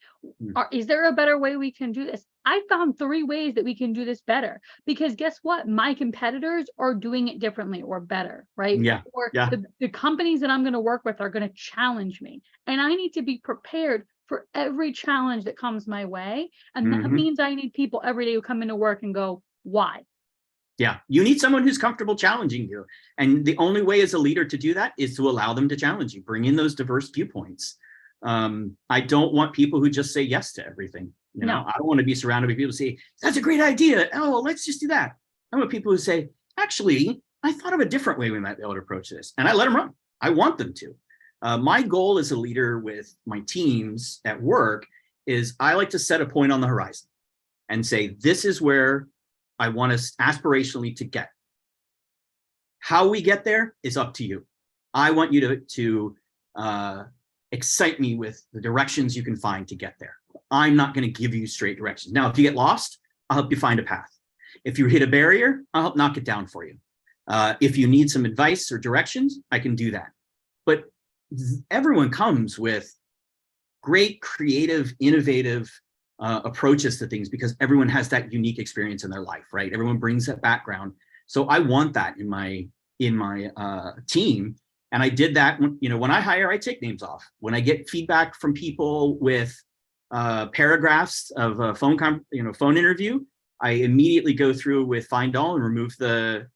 Or is there a better way we can do this? I found 3 ways that we can do this better, because guess what? My competitors are doing it differently or better, right? Yeah. Or Yeah. the companies that I'm going to work with are going to challenge me. And I need to be prepared for every challenge that comes my way. And that means I need people every day who come into work and go, why? Yeah, you need someone who's comfortable challenging you. And the only way as a leader to do that is to allow them to challenge you, bring in those diverse viewpoints. I don't want people who just say yes to everything. You know, I don't want to be surrounded by people who say, that's a great idea. Oh, let's just do that. I want people who say, actually, I thought of a different way we might be able to approach this. And I let them run. I want them to. My goal as a leader with my teams at work is I like to set a point on the horizon and say, this is where I want us aspirationally to get. How we get there is up to you. I want you to excite me with the directions you can find to get there. I'm not going to give you straight directions. Now, if you get lost, I'll help you find a path. If you hit a barrier, I'll help knock it down for you. If you need some advice or directions, I can do that. But everyone comes with great, creative, innovative approaches to things because everyone has that unique experience in their life, right? Everyone brings that background. So I want that in my team. And I did that when I hire, I take names off. When I get feedback from people with paragraphs of a phone interview, I immediately go through with find all and remove the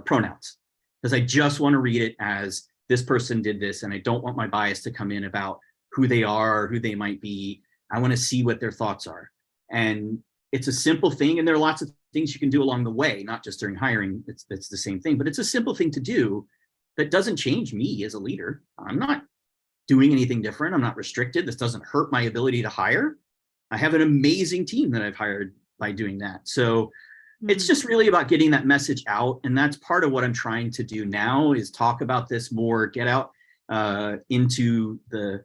pronouns, because I just want to read it as this person did this, and I don't want my bias to come in about who they are, who they might be. I want to see what their thoughts are. And it's a simple thing, and there are lots of things you can do along the way, not just during hiring. It's the same thing, but it's a simple thing to do that doesn't change me as a leader. I'm not doing anything different. I'm not restricted. This doesn't hurt my ability to hire. I have an amazing team that I've hired by doing that. So it's just really about getting that message out. And that's part of what I'm trying to do now, is talk about this more, get out into the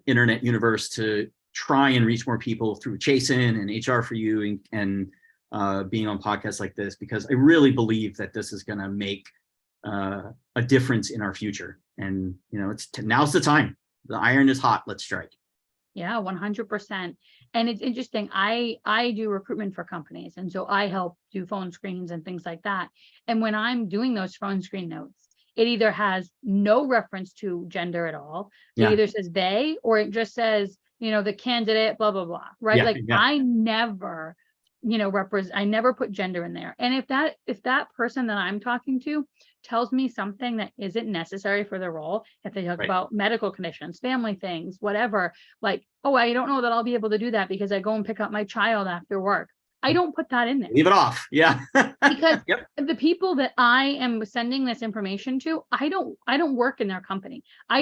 internet universe to try and reach more people through Chasen and HR for You and being on podcasts like this, because I really believe that this is going to make a difference in our future. And now's the time. The iron is hot. Let's strike. Yeah, 100%. And it's interesting. I do recruitment for companies, and so I help do phone screens and things like that. And when I'm doing those phone screen notes, it either has no reference to gender at all. It either says they, or it just says, the candidate, blah, blah, blah. Right. I never, I never put gender in there. And if that person that I'm talking to tells me something that isn't necessary for the role, if they talk about medical conditions, family things, whatever, like, oh, I don't know that I'll be able to do that because I go and pick up my child after work. I don't put that in there. Leave it off. Yeah. Because the people that I am sending this information to, I don't work in their company. I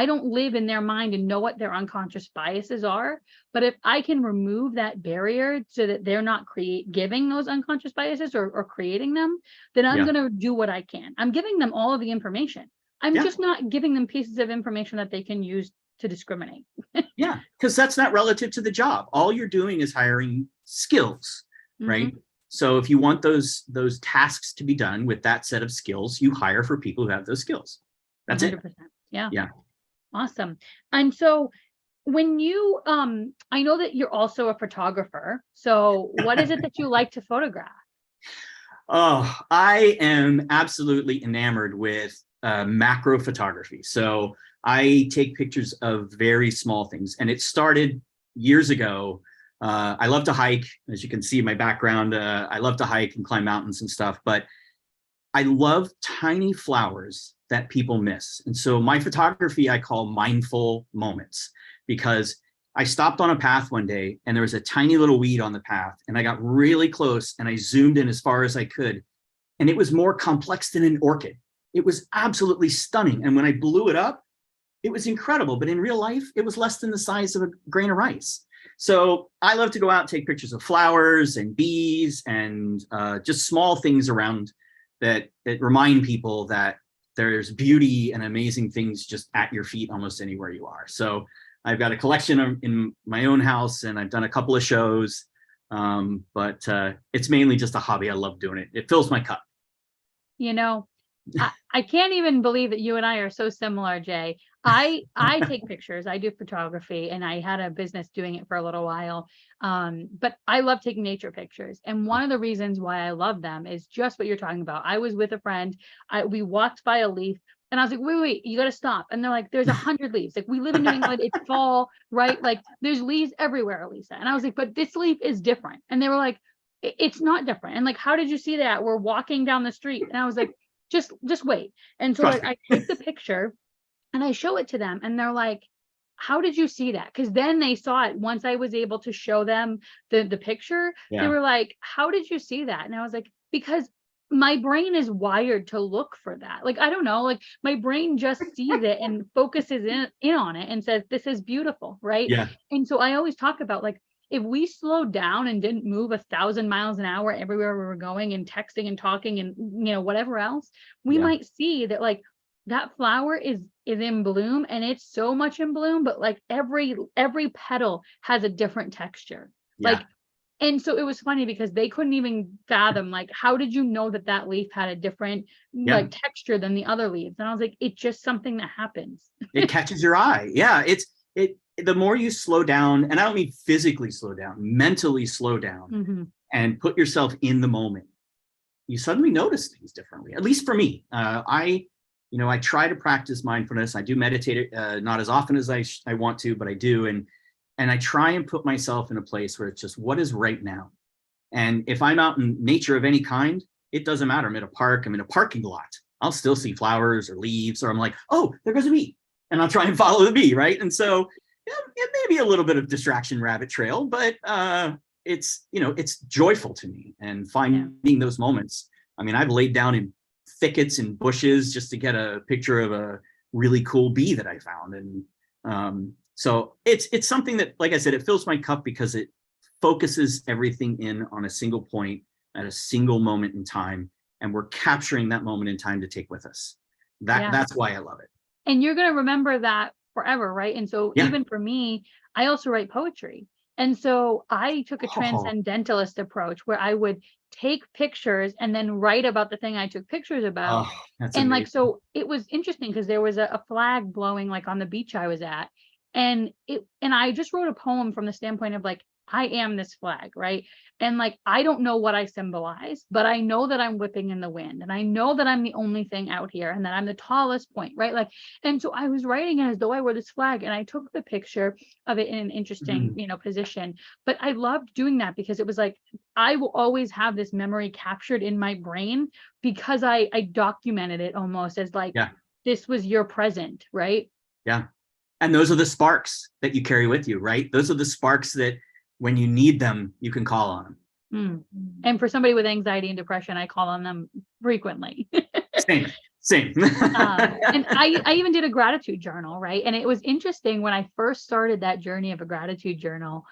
don't live in their mind and know what their unconscious biases are. But if I can remove that barrier so that they're not giving those unconscious biases or creating them, then I'm going to do what I can. I'm giving them all of the information. I'm just not giving them pieces of information that they can use to discriminate. Yeah, because that's not relative to the job. All you're doing is hiring skills, right? So if you want those tasks to be done with that set of skills, you hire for people who have those skills. That's 100%. It. Yeah. Yeah. Awesome. And so when you, I know that you're also a photographer. So what is it that you like to photograph? Oh, I am absolutely enamored with macro photography. So I take pictures of very small things, and it started years ago. I love to hike, as you can see in my background. I love to hike and climb mountains and stuff, but I love tiny flowers that people miss. And so my photography, I call mindful moments, because I stopped on a path one day and there was a tiny little weed on the path, and I got really close and I zoomed in as far as I could. And it was more complex than an orchid. It was absolutely stunning. And when I blew it up, it was incredible. But in real life, it was less than the size of a grain of rice. So I love to go out and take pictures of flowers and bees and just small things around that remind people that there's beauty and amazing things just at your feet almost anywhere you are. So I've got a collection in my own house, and I've done a couple of shows, but it's mainly just a hobby. I love doing it. It fills my cup. You know, I can't even believe that you and I are so similar, Jay. I take pictures. I do photography, and I had a business doing it for a little while. But I love taking nature pictures. And one of the reasons why I love them is just what you're talking about. I was with a friend. We walked by a leaf, and I was like, wait, you got to stop. And they're like, there's 100 leaves. Like, we live in New England. It's fall, right? Like, there's leaves everywhere, Elisa. And I was like, but this leaf is different. And they were like, it's not different. And like, how did you see that? We're walking down the street. And I was like, just wait. And so like, I take the picture and I show it to them, and they're like, how did you see that? Because then they saw it once I was able to show them the picture. They were like, how did you see that? And I was like, because my brain is wired to look for that. Like, I don't know, like my brain just sees it and focuses in on it and says, this is beautiful, right? Yeah. And so I always talk about, like, if we slowed down and didn't move 1,000 miles an hour everywhere we were going and texting and talking and, you know, whatever else, we might see that, like, that flower is in bloom, and it's so much in bloom, but like every petal has a different texture. Like, and so it was funny because they couldn't even fathom, like, how did you know that leaf had a different like texture than the other leaves? And I was like, it's just something that happens. It catches your eye. Yeah. The more you slow down, and I don't mean physically slow down, mentally slow down and put yourself in the moment, you suddenly notice things differently. At least for me, I try to practice mindfulness. I do meditate, not as often as I want to, but I do. And I try and put myself in a place where it's just, what is right now? And if I'm out in nature of any kind, it doesn't matter. I'm in a park, I'm in a parking lot, I'll still see flowers or leaves, or I'm like, oh, there goes a bee. And I'll try and follow the bee, right? And so it may be a little bit of distraction rabbit trail, but it's joyful to me, and finding those moments. I mean, I've laid down in thickets and bushes just to get a picture of a really cool bee that I found. And so it's something that, like I said, it fills my cup because it focuses everything in on a single point at a single moment in time. And we're capturing that moment in time to take with us. That's why I love it. And you're going to remember that forever, right? And so even for me, I also write poetry. And so I took a transcendentalist approach where I would take pictures and then write about the thing I took pictures about. And amazing. Like, so it was interesting because there was a flag blowing like on the beach I was at. And I just wrote a poem from the standpoint of like, I am this flag, right? And like, I don't know what I symbolize, but I know that I'm whipping in the wind, and I know that I'm the only thing out here, and that I'm the tallest point, right? Like, and so I was writing it as though I were this flag, and I took the picture of it in an interesting, position. But I loved doing that because it was like, I will always have this memory captured in my brain because I documented it almost as like, this was your present, right? Yeah. And those are the sparks that you carry with you, right? Those are the sparks that when you need them, you can call on them. And for somebody with anxiety and depression, I call on them frequently. Same. And I even did a gratitude journal, right? And it was interesting when I first started that journey of a gratitude journal.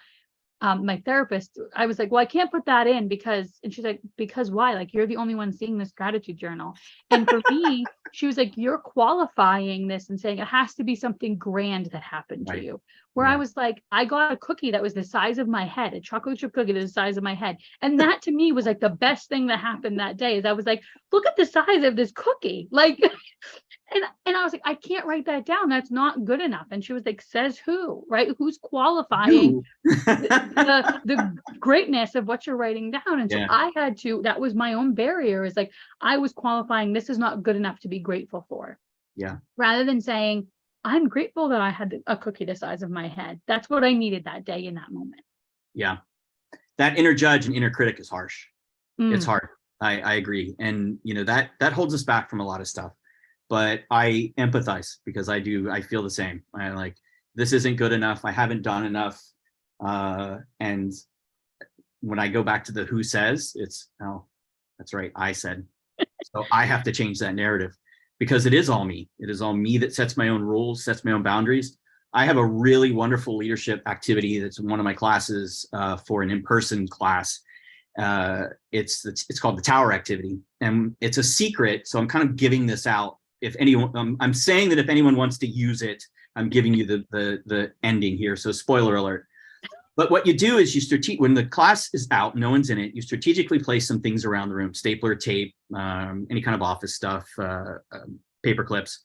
My therapist, I was like, well, I can't put that in because, and she's like, because why? Like, you're the only one seeing this gratitude journal. And for me, she was like, you're qualifying this and saying it has to be something grand that happened to you. Where I was like, I got a cookie that was the size of my head, a chocolate chip cookie that was the size of my head. And that to me was like the best thing that happened that day, is I was like, look at the size of this cookie. Like, and I was like, I can't write that down. That's not good enough. And she was like, says who, right? Who's qualifying the greatness of what you're writing down? And so I had to, that was my own barrier, is like, I was qualifying, this is not good enough to be grateful for. Yeah. Rather than saying, I'm grateful that I had a cookie the size of my head. That's what I needed that day in that moment. Yeah. That inner judge and inner critic is harsh. It's hard. I agree. And that holds us back from a lot of stuff. But I empathize because I feel the same. I like, this isn't good enough. I haven't done enough. And when I go back to the who says, it's, oh, that's right, I said. So I have to change that narrative because it is all me. It is all me that sets my own rules, sets my own boundaries. I have a really wonderful leadership activity that's one of my classes for an in-person class. It's called the tower activity, and it's a secret. So I'm kind of giving this out. If anyone, I'm saying that if anyone wants to use it, I'm giving you the ending here. So spoiler alert. But what you do is when the class is out, no one's in it, you strategically place some things around the room: stapler, tape, any kind of office stuff, paper clips.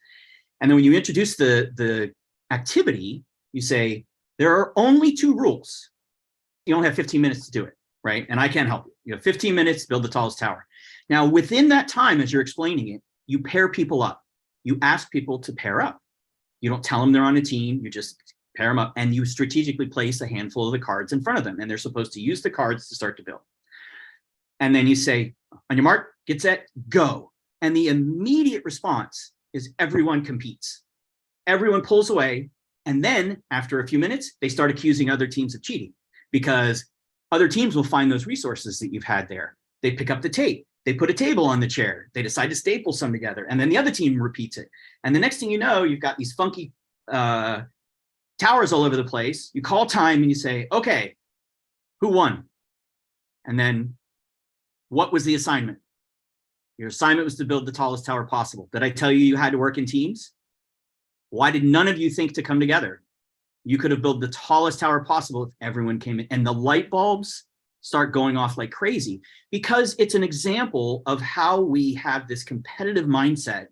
And then when you introduce the activity, you say, there are only 2 rules. You only have 15 minutes to do it, right? And I can't help you. You have 15 minutes to build the tallest tower. Now, within that time, as you're explaining it, you pair people up. You ask people to pair up. You don't tell them they're on a team. You just pair them up, and you strategically place a handful of the cards in front of them, and they're supposed to use the cards to start to build. And then you say, on your mark, get set, go. And the immediate response is everyone competes. Everyone pulls away. And then after a few minutes, they start accusing other teams of cheating, because other teams will find those resources that you've had there. They pick up the tape. They put a table on the chair. They decide to staple some together. And then the other team repeats it. And the next thing you know, you've got these funky towers all over the place. You call time and you say, okay, who won? And then what was the assignment? Your assignment was to build the tallest tower possible. Did I tell you had to work in teams? Why did none of you think to come together? You could have built the tallest tower possible if everyone came in, and the light bulbs start going off like crazy, because it's an example of how we have this competitive mindset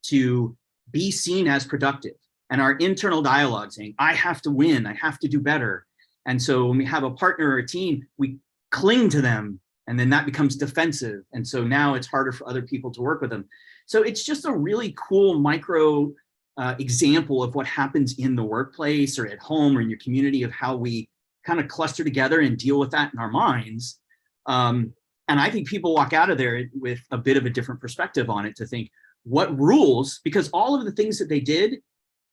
to be seen as productive. And our internal dialogue saying, I have to win, I have to do better. And so when we have a partner or a team, we cling to them, and then that becomes defensive. And so now it's harder for other people to work with them. So it's just a really cool micro example of what happens in the workplace or at home or in your community, of how we kind of cluster together and deal with that in our minds. And I think people walk out of there with a bit of a different perspective on it, to think, what rules, because all of the things that they did,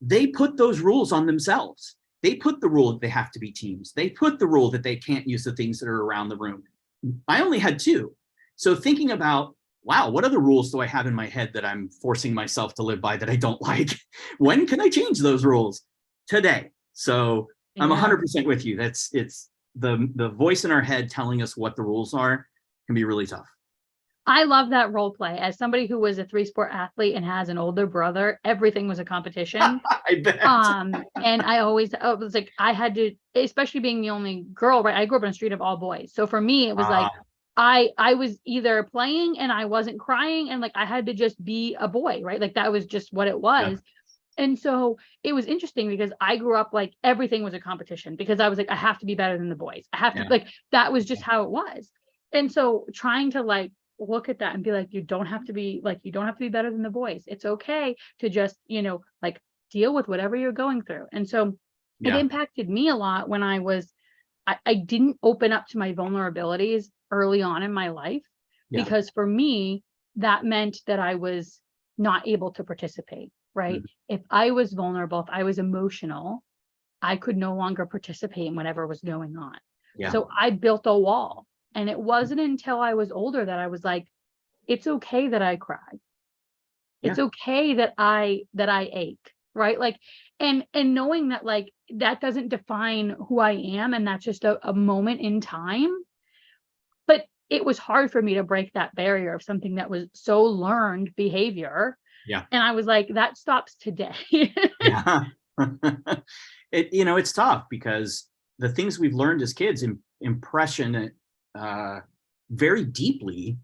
they put those rules on themselves. They put the rule that they have to be teams. They put the rule that they can't use the things that are around the room. I only had 2. So thinking about, wow, what other rules do I have in my head that I'm forcing myself to live by that I don't like? When can I change those rules? Today. So I'm 100% with you. It's the voice in our head telling us what the rules are can be really tough. I love that role play. As somebody who was a 3-sport athlete and has an older brother, everything was a competition. I bet. And I was like, I had to, especially being the only girl, right? I grew up in a street of all boys. So for me, it was like, I was either playing and I wasn't crying, and like I had to just be a boy, right? Like that was just what it was. Yeah. And so it was interesting because I grew up like everything was a competition, because I was like, I have to be better than the boys. I have to, like, that was just how it was. And so trying to like look at that and be like, you don't have to be better than the boys. It's okay to just, like deal with whatever you're going through. And so it impacted me a lot when I didn't open up to my vulnerabilities early on in my life, because for me, that meant that I was not able to participate, right? If I was vulnerable, if I was emotional, I could no longer participate in whatever was going on. So I built a wall. And it wasn't until I was older that I was like, it's okay that I cry. It's okay that I ache, right? Like, and knowing that like, that doesn't define who I am. And that's just a moment in time. But it was hard for me to break that barrier of something that was so learned behavior. And I was like, that stops today. It's tough, because the things we've learned as kids impression very deeply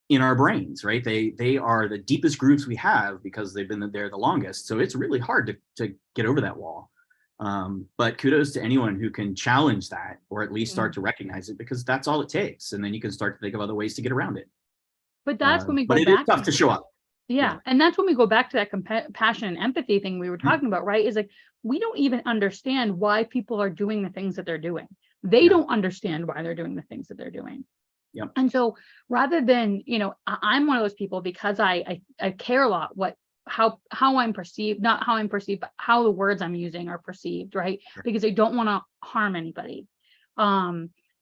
in our brains, right? They are the deepest grooves we have because they've been there the longest. So it's really hard to get over that wall. But kudos to anyone who can challenge that, or at least start to recognize it, because that's all it takes. And then you can start to think of other ways to get around it. But that's when we go back. But it is tough to show up. And that's when we go back to that compassion and empathy thing we were talking about, right? Is like, we don't even understand why people are doing the things that they're doing. They don't understand why they're doing the things that they're doing. And so rather than, I'm one of those people, because I care a lot how I'm perceived, not how I'm perceived, but how the words I'm using are perceived, right? Because I don't want to harm anybody.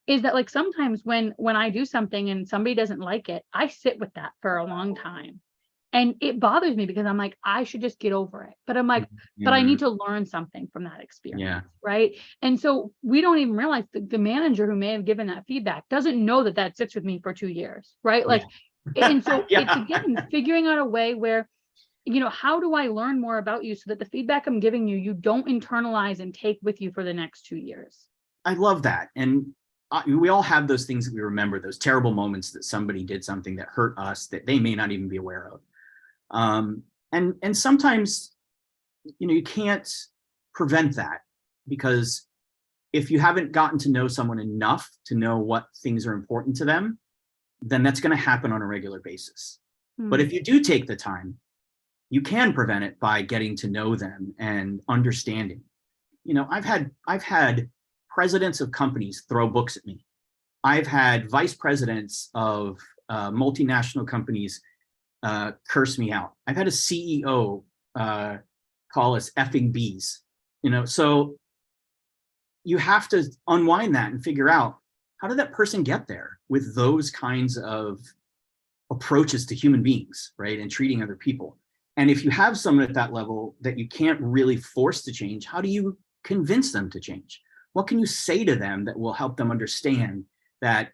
Is that like sometimes when I do something and somebody doesn't like it, I sit with that for a long time. And it bothers me because I'm like, I should just get over it. But I'm like, but I need to learn something from that experience. Yeah. Right. And so we don't even realize that the manager who may have given that feedback doesn't know that that sits with me for 2 years. Right. Like, and so it's again, figuring out a way where, how do I learn more about you so that the feedback I'm giving you, you don't internalize and take with you for the next 2 years. I love that. And we all have those things that we remember, those terrible moments that somebody did something that hurt us that they may not even be aware of. And sometimes, you can't prevent that, because if you haven't gotten to know someone enough to know what things are important to them, then that's going to happen on a regular basis. But if you do take the time, you can prevent it by getting to know them and understanding. I've had presidents of companies throw books at me. I've had vice presidents of multinational companies curse me out. I've had a CEO call us effing bees. So you have to unwind that and figure out, how did that person get there with those kinds of approaches to human beings, right? And treating other people. And if you have someone at that level that you can't really force to change, how do you convince them to change? What can you say to them that will help them understand that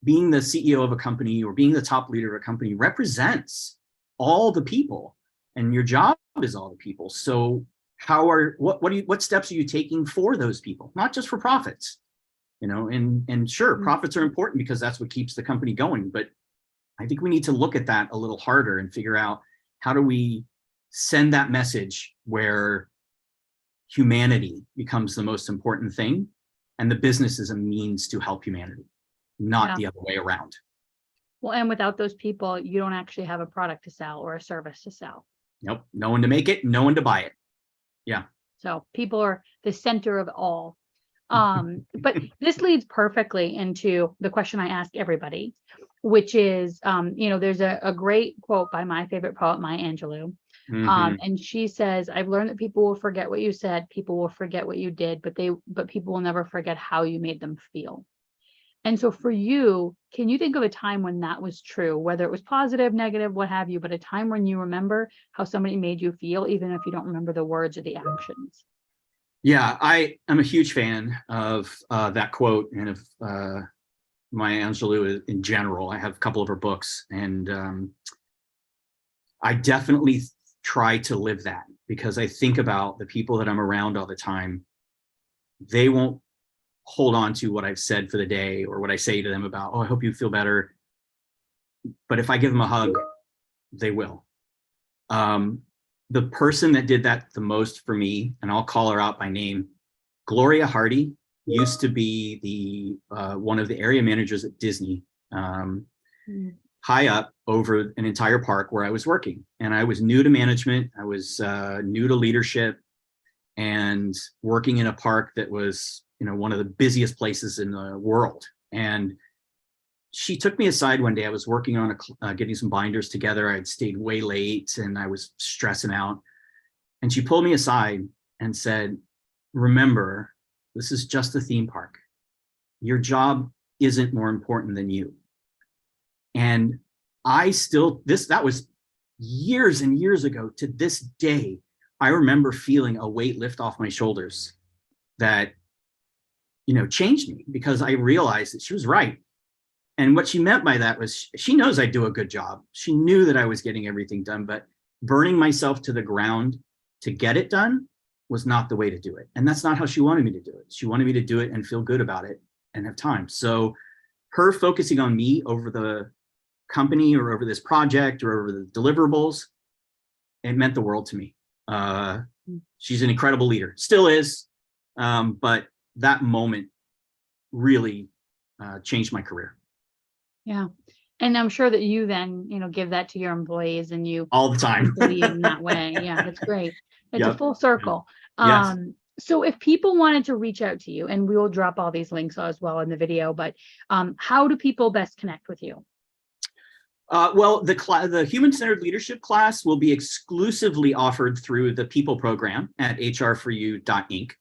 being the CEO of a company or being the top leader of a company represents all the people, and your job is all the people. So what steps are you taking for those people? Not just for profits, and sure, profits are important because that's what keeps the company going. But I think we need to look at that a little harder and figure out, how do we send that message where humanity becomes the most important thing, and the business is a means to help humanity, not the other way around. Well, and without those people, you don't actually have a product to sell or a service to sell. Nope. No one to make it, no one to buy it. Yeah. So people are the center of all. But this leads perfectly into the question I ask everybody, which is, there's a great quote by my favorite poet, Maya Angelou. And she says, I've learned that people will forget what you said, people will forget what you did, but people will never forget how you made them feel. And so for you, can you think of a time when that was true, whether it was positive, negative, what have you, but a time when you remember how somebody made you feel, even if you don't remember the words or the actions? Yeah, I am a huge fan of that quote, and of Maya Angelou in general. I have a couple of her books, and I definitely try to live that, because I think about the people that I'm around all the time. They won't hold on to what I've said for the day, or what I say to them about, oh, I hope you feel better. But if I give them a hug, they will. The person that did that the most for me, and I'll call her out by name, Gloria Hardy, used to be the one of the area managers at Disney, high up over an entire park where I was working. And I was new to management. I was new to leadership, and working in a park that was, one of the busiest places in the world. And she took me aside one day. I was working on getting some binders together. I had stayed way late and I was stressing out. And she pulled me aside and said, remember, this is just a theme park. Your job isn't more important than you. And that was years and years ago. To this day, I remember feeling a weight lift off my shoulders that, changed me, because I realized that she was right. And what she meant by that was, she knows I do a good job. She knew that I was getting everything done, but burning myself to the ground to get it done was not the way to do it. And that's not how she wanted me to do it. She wanted me to do it and feel good about it and have time. So her focusing on me over the company, or over this project, or over the deliverables, it meant the world to me. She's an incredible leader, still is. But that moment really changed my career. Yeah. And I'm sure that you then, give that to your employees, and you all the time lead in that way. Yeah, that's great. It's a full circle. Yes. So if people wanted to reach out to you, and we will drop all these links as well in the video, but how do people best connect with you? Well, the human-centered leadership class will be exclusively offered through the people program at hr4u.inc.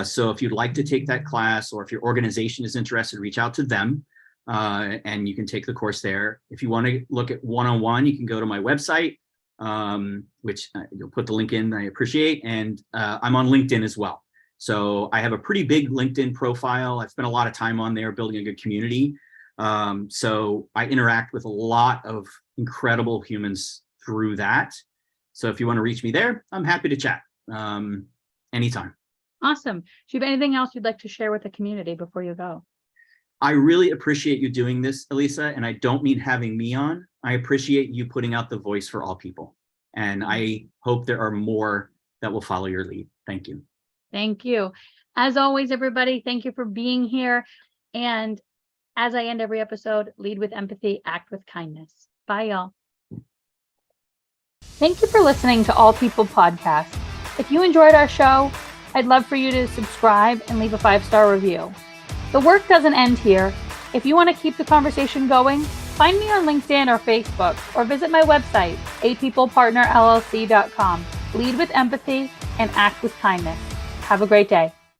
So if you'd like to take that class, or if your organization is interested, reach out to them, and you can take the course there. If you want to look at one-on-one, you can go to my website, which you'll put the link in, I appreciate. And I'm on LinkedIn as well. So I have a pretty big LinkedIn profile. I've spent a lot of time on there building a good community. So I interact with a lot of incredible humans through that. So if you want to reach me there, I'm happy to chat anytime. Awesome. Do you have anything else you'd like to share with the community before you go? I really appreciate you doing this, Elisa, and I don't mean having me on. I appreciate you putting out the voice for all people. And I hope there are more that will follow your lead. Thank you. Thank you. As always, everybody, thank you for being here. And as I end every episode, lead with empathy, act with kindness. Bye, y'all. Thank you for listening to All People Podcast. If you enjoyed our show, I'd love for you to subscribe and leave a 5-star review. The work doesn't end here. If you want to keep the conversation going, find me on LinkedIn or Facebook, or visit my website, apeoplepartnerllc.com. Lead with empathy and act with kindness. Have a great day.